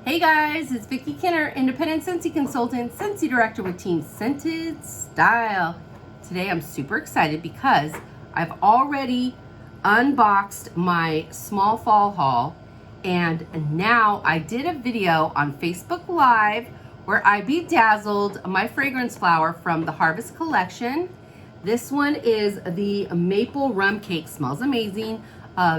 Hey guys, it's Vicki Kinner, independent Scentsy consultant, Scentsy director with Team Scented Style. Today I'm super excited because I've already unboxed my small fall haul, and now I did a video on Facebook Live where I bedazzled my fragrance flower from the Harvest collection. This one is the maple rum cake, smells amazing.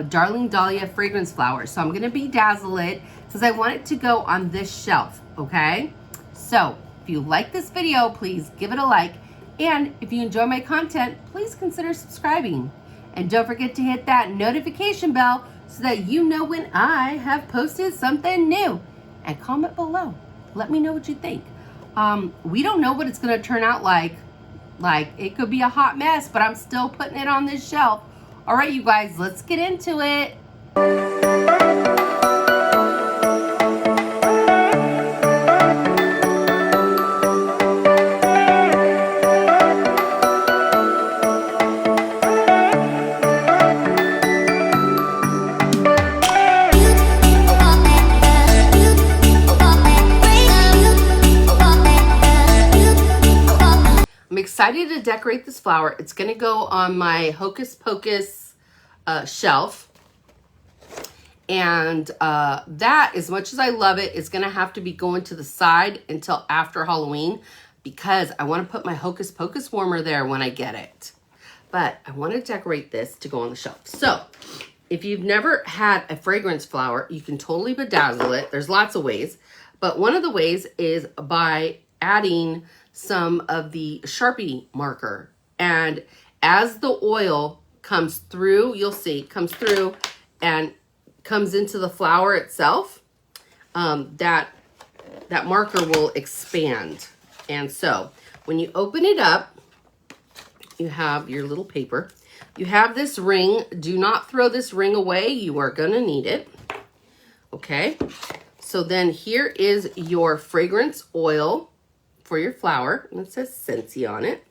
Darling Dahlia fragrance flower. So I'm gonna bedazzle it because I want it to go on this shelf, okay? So if you like this video, please give it a like. And if you enjoy my content, please consider subscribing. And don't forget to hit that notification bell so that you know when I have posted something new. And comment below. Let me know what you think. We don't know what it's gonna turn out like. Like, it could be a hot mess, but I'm still putting it on this shelf. All right, you guys, let's get into it. I'm excited to decorate this flower. It's gonna go on my Hocus Pocus shelf, and that, as much as I love it, is gonna have to be going to the side until after Halloween because I want to put my Hocus Pocus warmer there when I get it. But I want to decorate this to go on the shelf. So if you've never had a fragrance flower, you can totally bedazzle it. There's lots of ways, but one of the ways is by adding some of the Sharpie marker, and as the oil comes through, you'll see, comes through and comes into the flower itself, that marker will expand. And so when you open it up, you have your little paper. You have this ring. Do not throw this ring away. You are going to need it. Okay. So then here is your fragrance oil for your flower. And it says Scentsy on it.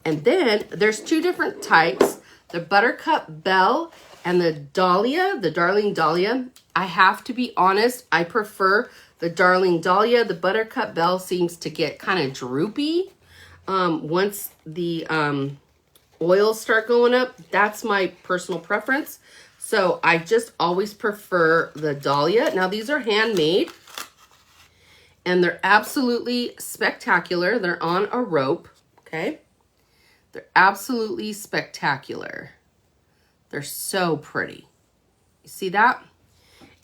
And then there's two different types. The Buttercup Belle and the Dahlia, the Darling Dahlia. I have to be honest, I prefer the Darling Dahlia. The Buttercup Belle seems to get kind of droopy once the oils start going up. That's my personal preference. So I just always prefer the Dahlia. Now these are handmade and they're absolutely spectacular. They're on a rope, okay? They're absolutely spectacular. They're so pretty. You see that?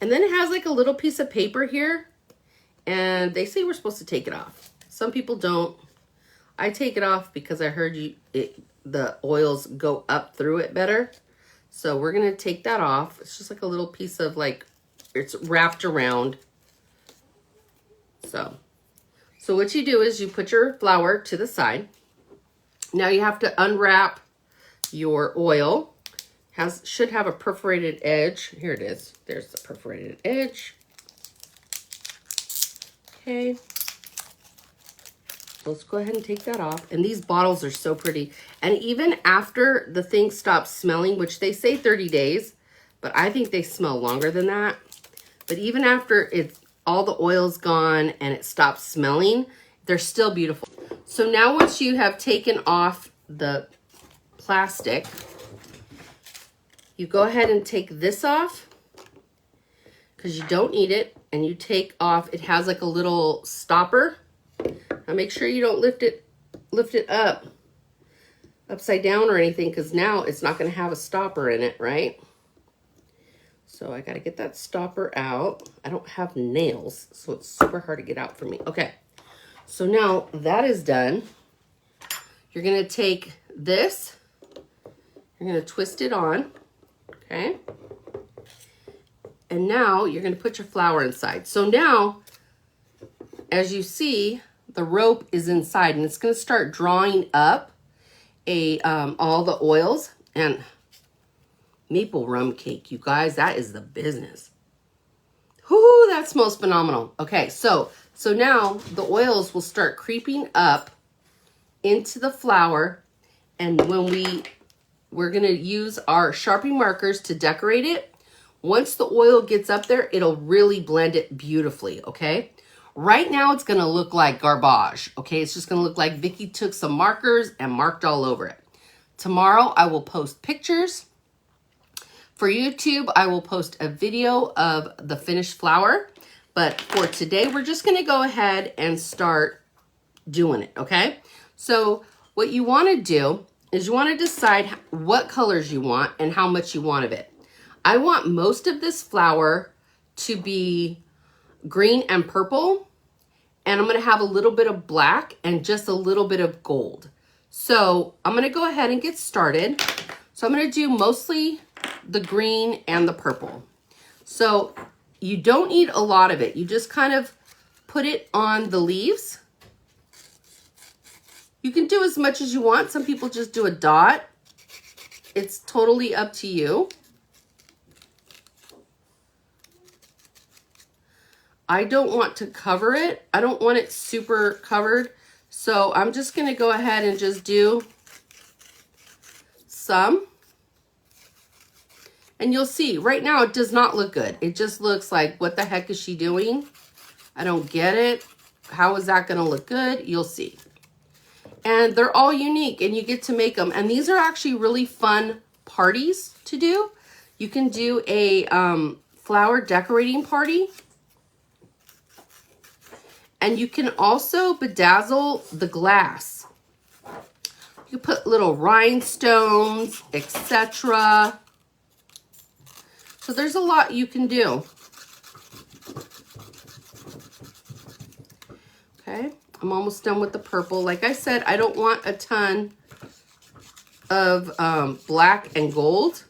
And then it has like a little piece of paper here. And they say we're supposed to take it off. Some people don't. I take it off because I heard the oils go up through it better. So we're going to take that off. It's just like a little piece of like, it's wrapped around. So what you do is you put your flower to the side. Now you have to unwrap your oil. Should have a perforated edge. Here it is. There's the perforated edge. Okay. Let's go ahead and take that off. And these bottles are so pretty. And even after the thing stops smelling, which they say 30 days, but I think they smell longer than that. But even after all the oil's gone and it stops smelling, they're still beautiful. So now once you have taken off the plastic, you go ahead and take this off because you don't need it, and you take off, it has like a little stopper. Now make sure you don't lift it up upside down or anything, because now it's not going to have a stopper in it, right? So I got to get that stopper out. I don't have nails, so it's super hard to get out for me. Okay. So now that is done, you're going to take this, you're going to twist it on, okay? And now you're going to put your flower inside. So now, as you see, the rope is inside and it's going to start drawing up all the oils. And maple rum cake, you guys, that is the business. Whoo, that smells phenomenal. Okay, so now the oils will start creeping up into the flower, and when we're going to use our Sharpie markers to decorate it, Once the oil gets up there, it'll really blend it beautifully, okay? Right now, it's gonna look like garbage, okay? It's just gonna look like Vickie took some markers and marked all over it. Tomorrow, I will post pictures. For YouTube, I will post a video of the finished flower. But for today, we're just gonna go ahead and start doing it, okay? So what you wanna do is you wanna decide what colors you want and how much you want of it. I want most of this flower to be green and purple, and I'm gonna have a little bit of black and just a little bit of gold. So I'm gonna go ahead and get started. So I'm gonna do mostly the green and the purple. So you don't need a lot of it. You just kind of put it on the leaves. You can do as much as you want. Some people just do a dot. It's totally up to you. I don't want to cover it. I don't want it super covered. So I'm just going to go ahead and just do some. And you'll see, right now it does not look good. It just looks like, what the heck is she doing? I don't get it. How is that going to look good? You'll see. And they're all unique, and you get to make them. And these are actually really fun parties to do. You can do a flower decorating party. And you can also bedazzle the glass. You put little rhinestones, etc. So there's a lot you can do. Okay, I'm almost done with the purple. Like I said, I don't want a ton of black and gold.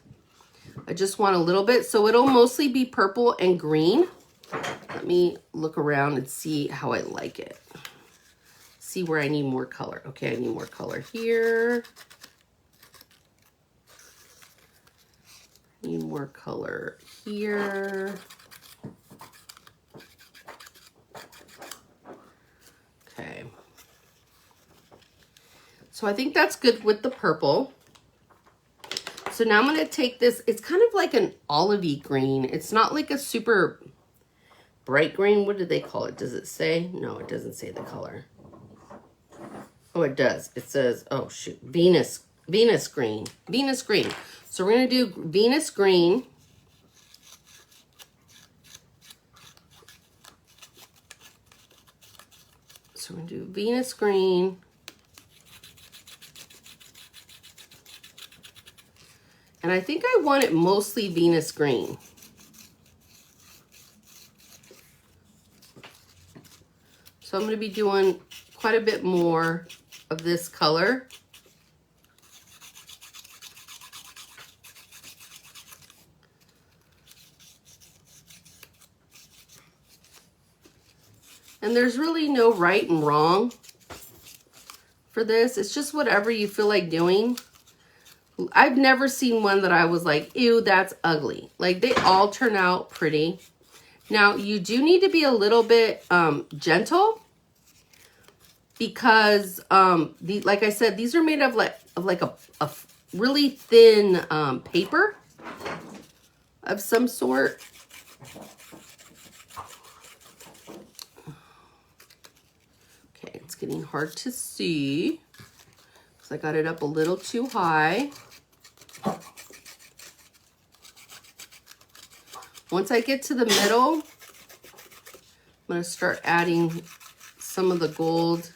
I just want a little bit. So it'll mostly be purple and green. Let me look around and see how I like it. See where I need more color. Okay, I need more color here. Need more color here. Okay. So I think that's good with the purple. So now I'm going to take this. It's kind of like an olivey green. It's not like a super bright green. What do they call it? Does it say? No, it doesn't say the color. Oh, it does. It says, oh shoot, Venus green. Venus green. So we're going to do Venus green. So we're going to do Venus green. And I think I want it mostly Venus green. So I'm going to be doing quite a bit more of this color. And there's really no right and wrong for this. It's just whatever you feel like doing. I've never seen one that I was like, ew, that's ugly. Like, they all turn out pretty. Now, you do need to be a little bit gentle, because like I said, these are made of like a really thin paper of some sort. Okay, it's getting hard to see because I got it up a little too high. Once I get to the middle, I'm going to start adding some of the gold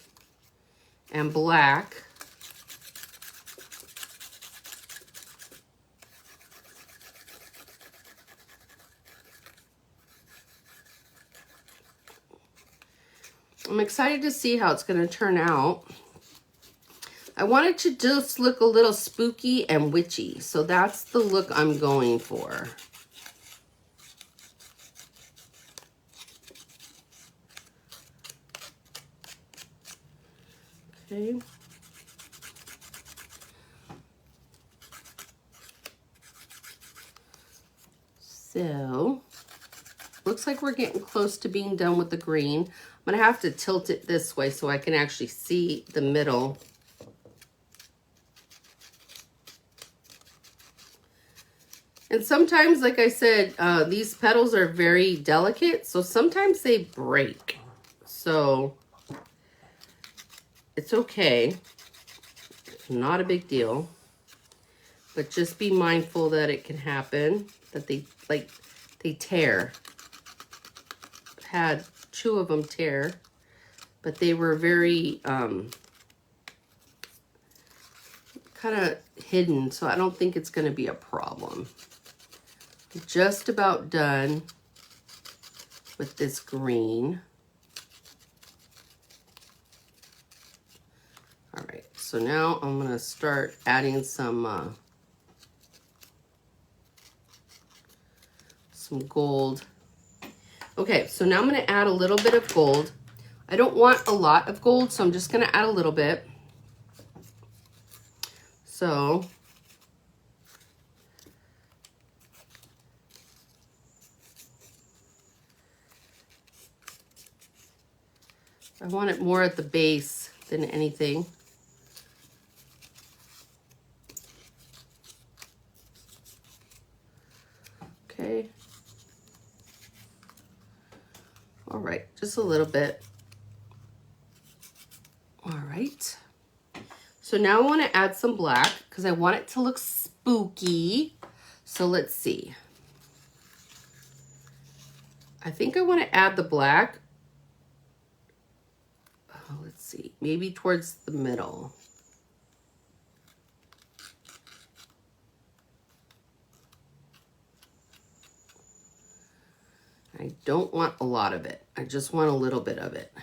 and black. I'm excited to see how it's going to turn out. I want it to just look a little spooky and witchy, so that's the look I'm going for. Okay. So, looks like we're getting close to being done with the green. I'm going to have to tilt it this way so I can actually see the middle. And sometimes, like I said, these petals are very delicate, so sometimes they break. So it's okay. It's not a big deal. But just be mindful that it can happen, that they tear. I've had 2 of them tear, but they were very kind of hidden, so I don't think it's going to be a problem. I'm just about done with this green. All right, so now I'm going to start adding some gold. Okay, so now I'm going to add a little bit of gold. I don't want a lot of gold, so I'm just going to add a little bit. So I want it more at the base than anything. Okay. All right, just a little bit. All right. So now I want to add some black because I want it to look spooky. So let's see. I think I want to add the black. Oh, let's see, maybe towards the middle. I don't want a lot of it. I just want a little bit of it.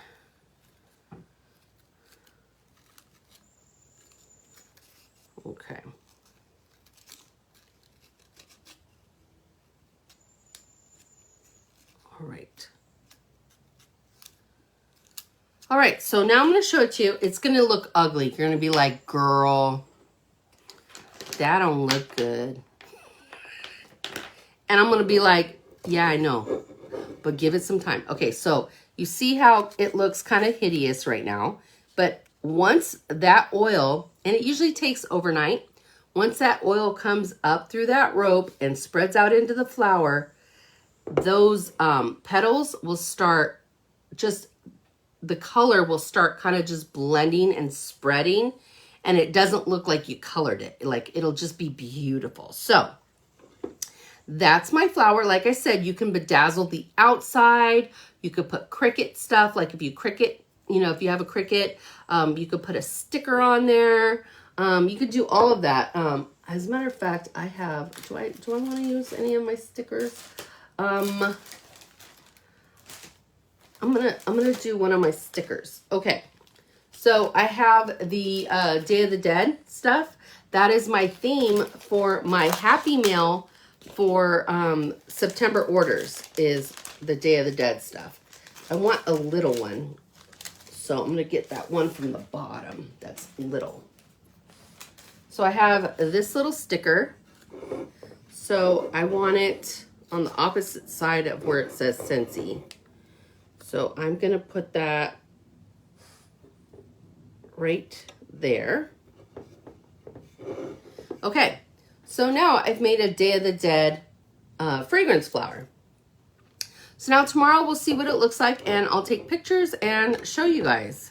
Okay. All right. All right, so now I'm going to show it to you. It's going to look ugly. You're going to be like, girl, that don't look good. And I'm going to be like, yeah, I know, but give it some time. Okay, so you see how it looks kind of hideous right now, but once that oil, and it usually takes overnight, once that oil comes up through that rope and spreads out into the flower, those petals will start just, the color will start kind of just blending and spreading, and it doesn't look like you colored it. Like, it'll just be beautiful. So that's my flower. Like I said, you can bedazzle the outside. You could put Cricut stuff. Like if you Cricut, you know, if you have a Cricut, you could put a sticker on there. You could do all of that. As a matter of fact, I have, do I want to use any of my stickers? I'm gonna do one of my stickers. Okay. So I have the Day of the Dead stuff. That is my theme for my Happy Mail for September orders, is the Day of the Dead stuff. I want a little one, so I'm going to get that one from the bottom that's little. So I have this little sticker, so I want it on the opposite side of where it says Scentsy. So I'm going to put that right there. Okay. So now I've made a Day of the Dead fragrance flower. So now tomorrow we'll see what it looks like, and I'll take pictures and show you guys.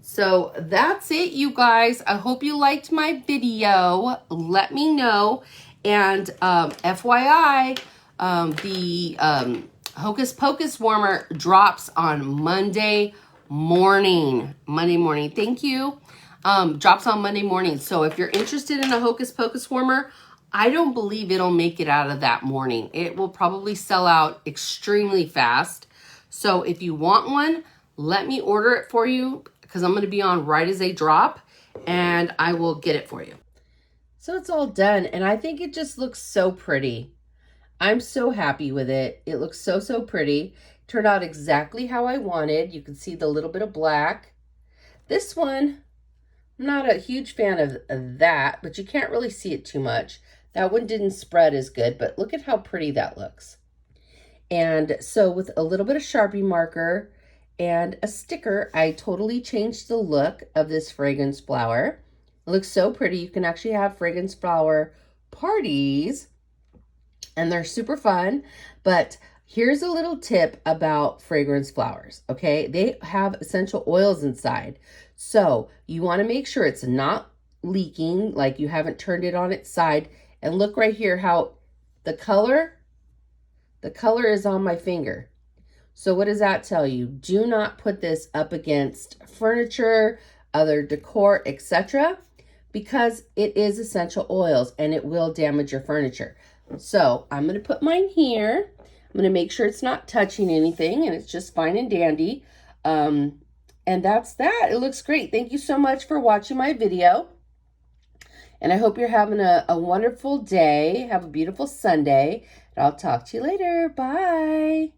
So that's it, you guys. I hope you liked my video. Let me know. And FYI, the Hocus Pocus warmer drops on Monday morning. Thank you. Drops on Monday morning. So if you're interested in a Hocus Pocus warmer, I don't believe it'll make it out of that morning. It will probably sell out extremely fast. So if you want one, let me order it for you, because I'm going to be on right as they drop, and I will get it for you. So it's all done, and I think it just looks so pretty. I'm so happy with it. It looks so, so pretty. Turned out exactly how I wanted. You can see the little bit of black. This one, I'm not a huge fan of that, but you can't really see it too much. That one didn't spread as good, but look at how pretty that looks. And so with a little bit of Sharpie marker and a sticker, I totally changed the look of this fragrance flower. It looks so pretty. You can actually have fragrance flower parties and they're super fun. But here's a little tip about fragrance flowers, okay? They have essential oils inside. So you want to make sure it's not leaking, like you haven't turned it on its side. And look right here how the color is on my finger. So what does that tell you? Do not put this up against furniture, other decor, etc., because it is essential oils and it will damage your furniture. So I'm going to put mine here. I'm going to make sure it's not touching anything and it's just fine and dandy. And that's that. It looks great. Thank you so much for watching my video. And I hope you're having a wonderful day. Have a beautiful Sunday. And I'll talk to you later. Bye.